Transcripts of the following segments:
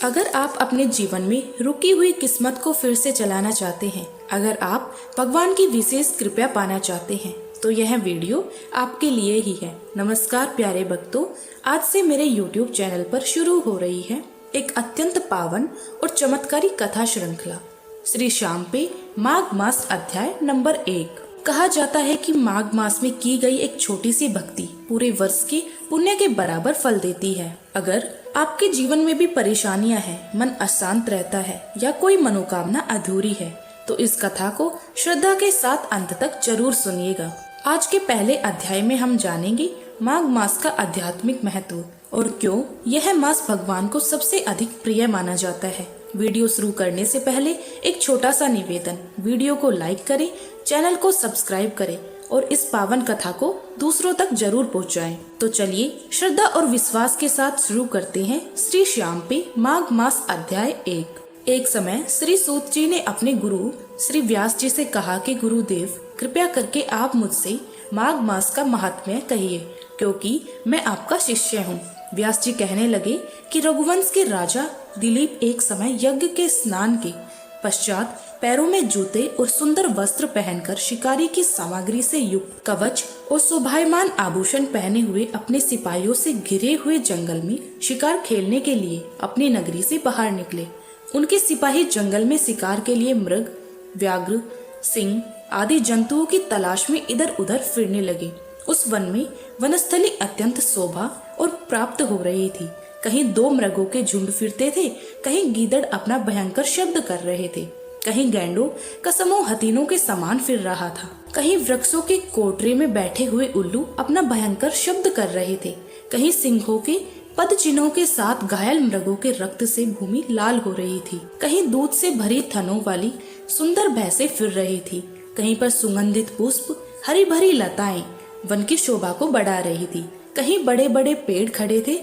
अगर आप अपने जीवन में रुकी हुई किस्मत को फिर से चलाना चाहते हैं, अगर आप भगवान की विशेष कृपा पाना चाहते हैं, तो यह वीडियो आपके लिए ही है। नमस्कार प्यारे भक्तों, आज से मेरे YouTube चैनल पर शुरू हो रही है एक अत्यंत पावन और चमत्कारी कथा श्रृंखला श्री श्याम पे माघ मास अध्याय नंबर 1। कहा जाता है कि माघ मास में की गई एक छोटी सी भक्ति पूरे वर्ष के पुण्य के बराबर फल देती है। अगर आपके जीवन में भी परेशानियां हैं, मन अशांत रहता है या कोई मनोकामना अधूरी है, तो इस कथा को श्रद्धा के साथ अंत तक जरूर सुनिएगा। आज के पहले अध्याय में हम जानेंगे माघ मास का आध्यात्मिक महत्व और क्यों यह मास भगवान को सबसे अधिक प्रिय माना जाता है। वीडियो शुरू करने से पहले एक छोटा सा निवेदन, वीडियो को लाइक करें, चैनल को सब्सक्राइब करें और इस पावन कथा को दूसरों तक जरूर पहुंचाएं। तो चलिए श्रद्धा और विश्वास के साथ शुरू करते हैं श्री श्याम पे माघ मास अध्याय 1। एक समय श्री सूत जी ने अपने गुरु श्री व्यास जी से कहा कि गुरुदेव, कृपया करके आप मुझसे माघ मास का महात्म्य कहिए, क्योंकि मैं आपका शिष्य हूँ। व्यास जी कहने लगे कि रघुवंश के राजा दिलीप एक समय यज्ञ के स्नान के पश्चात पैरों में जूते और सुंदर वस्त्र पहनकर शिकारी की सामग्री से युक्त कवच और शोभायमान आभूषण पहने हुए अपने सिपाहियों से घिरे हुए जंगल में शिकार खेलने के लिए अपनी नगरी से बाहर निकले। उनके सिपाही जंगल में शिकार के लिए मृग, व्याघ्र, सिंह आदि जंतुओं की तलाश में इधर उधर फिरने लगे। उस वन में वनस्थली अत्यंत शोभा और प्राप्त हो रही थी। कहीं 2 मृगों के झुंड फिरते थे, कहीं गीदड़ अपना भयंकर शब्द कर रहे थे, कहीं गैंडों का समूह हाथीनों के समान फिर रहा था, कहीं वृक्षों के कोटरे में बैठे हुए उल्लू अपना भयंकर शब्द कर रहे थे, कहीं सिंहों के पद चिन्हों के साथ घायल मृगों के रक्त से भूमि लाल हो रही थी, कहीं दूध से भरी थनों वाली सुंदर भैंसें फिर रही थी, कहीं पर सुगंधित पुष्प, हरी भरी लताएं वन की शोभा को बढ़ा रही थी, कहीं बड़े बड़े पेड़ खड़े थे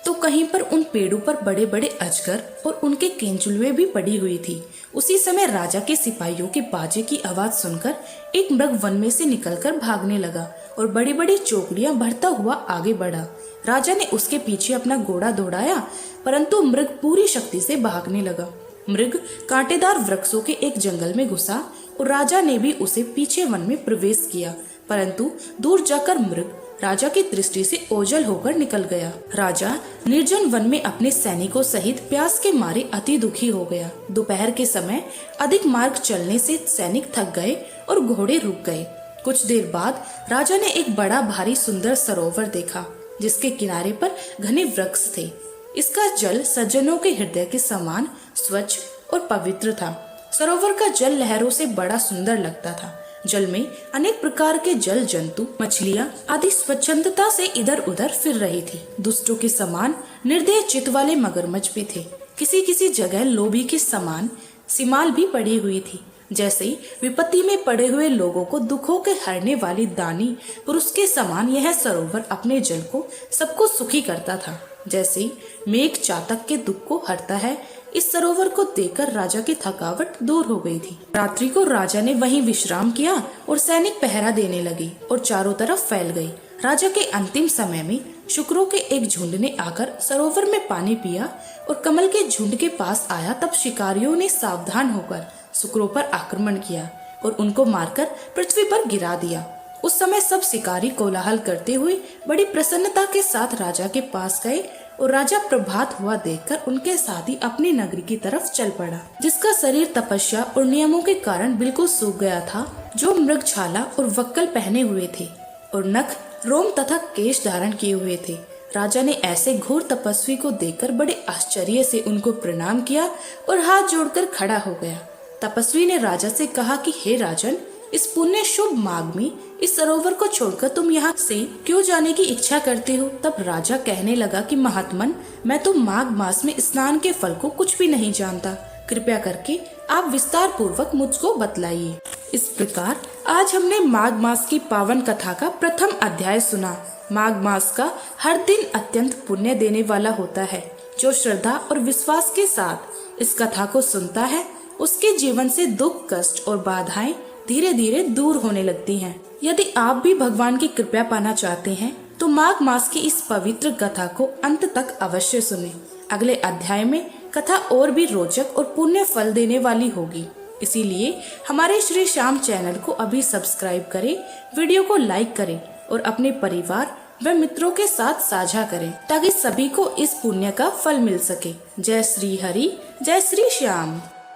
तो कहीं पर उन पेड़ों पर बड़े बड़े अजगर और उनके केंचुलुए भी पड़ी हुई थी। उसी समय राजा के सिपाहियों के बाजे की आवाज सुनकर एक मृग वन में से निकलकर भागने लगा और बड़ी बड़ी चौकड़ियां भरता हुआ आगे बढ़ा। राजा ने उसके पीछे अपना घोड़ा दौड़ाया, परंतु मृग पूरी शक्ति से भागने लगा। मृग कांटेदार वृक्षों के एक जंगल में घुसा और राजा ने भी उसे पीछे वन में प्रवेश किया, परंतु दूर जाकर मृग राजा की दृष्टि से ओझल होकर निकल गया। राजा निर्जन वन में अपने सैनिकों सहित प्यास के मारे अति दुखी हो गया। दोपहर के समय अधिक मार्ग चलने से सैनिक थक गए और घोड़े रुक गए। कुछ देर बाद राजा ने एक बड़ा भारी सुंदर सरोवर देखा, जिसके किनारे पर घने वृक्ष थे। इसका जल सज्जनों के हृदय के समान स्वच्छ और पवित्र था। सरोवर का जल लहरों से बड़ा सुंदर लगता था। जल में अनेक प्रकार के जल जंतु, मछलियां आदि स्वच्छंदता से इधर उधर फिर रही थी। दुष्टों के समान निर्दय चित्त वाले मगरमच्छ भी थे। किसी किसी जगह लोभी के समान सिमाल भी पड़ी हुई थी। जैसे विपत्ति में पड़े हुए लोगों को दुखों के हरने वाली दानी पुरुष के समान यह सरोवर अपने जल को सबको सुखी करता था। जैसे मेघ चातक के दुख को हरता है, इस सरोवर को देखकर राजा की थकावट दूर हो गई थी। रात्रि को राजा ने वहीं विश्राम किया और सैनिक पहरा देने लगे और चारों तरफ फैल गई। राजा के अंतिम समय में शुक्रों के एक झुंड ने आकर सरोवर में पानी पिया और कमल के झुंड के पास आया। तब शिकारियों ने सावधान होकर शुक्रों पर आक्रमण किया और उनको मारकर पृथ्वी पर गिरा दिया। उस समय सब शिकारी कोलाहल करते हुए बड़ी प्रसन्नता के साथ राजा के पास गए और राजा प्रभात हुआ देखकर उनके साथ ही अपनी नगरी की तरफ चल पड़ा, जिसका शरीर तपस्या और नियमों के कारण बिल्कुल सूख गया था, जो मृग छाला और वक्कल पहने हुए थे और नख, रोम तथा केश धारण किए हुए थे। राजा ने ऐसे घोर तपस्वी को देखकर बड़े आश्चर्य से उनको प्रणाम किया और हाथ जोड़कर खड़ा हो गया। तपस्वी ने राजा से कहा कि हे राजन, इस पुण्य शुभ माघ में इस सरोवर को छोड़कर तुम यहाँ से क्यों जाने की इच्छा करते हो? तब राजा कहने लगा कि महात्मन, मैं तो माघ मास में स्नान के फल को कुछ भी नहीं जानता। कृपया करके आप विस्तार पूर्वक मुझको बतलाइए। इस प्रकार आज हमने माघ मास की पावन कथा का प्रथम अध्याय सुना। माघ मास का हर दिन अत्यंत पुण्य देने वाला होता है। जो श्रद्धा और विश्वास के साथ इस कथा को सुनता है, उसके जीवन से दुख, कष्ट और बाधाएं धीरे धीरे दूर होने लगती हैं। यदि आप भी भगवान की कृपा पाना चाहते हैं, तो माघ मास की इस पवित्र कथा को अंत तक अवश्य सुनें। अगले अध्याय में कथा और भी रोचक और पुण्य फल देने वाली होगी। इसीलिए हमारे श्री श्याम चैनल को अभी सब्सक्राइब करें, वीडियो को लाइक करें और अपने परिवार व मित्रों के साथ साझा करें ताकि सभी को इस पुण्य का फल मिल सके। जय श्री हरि, जय श्री श्याम।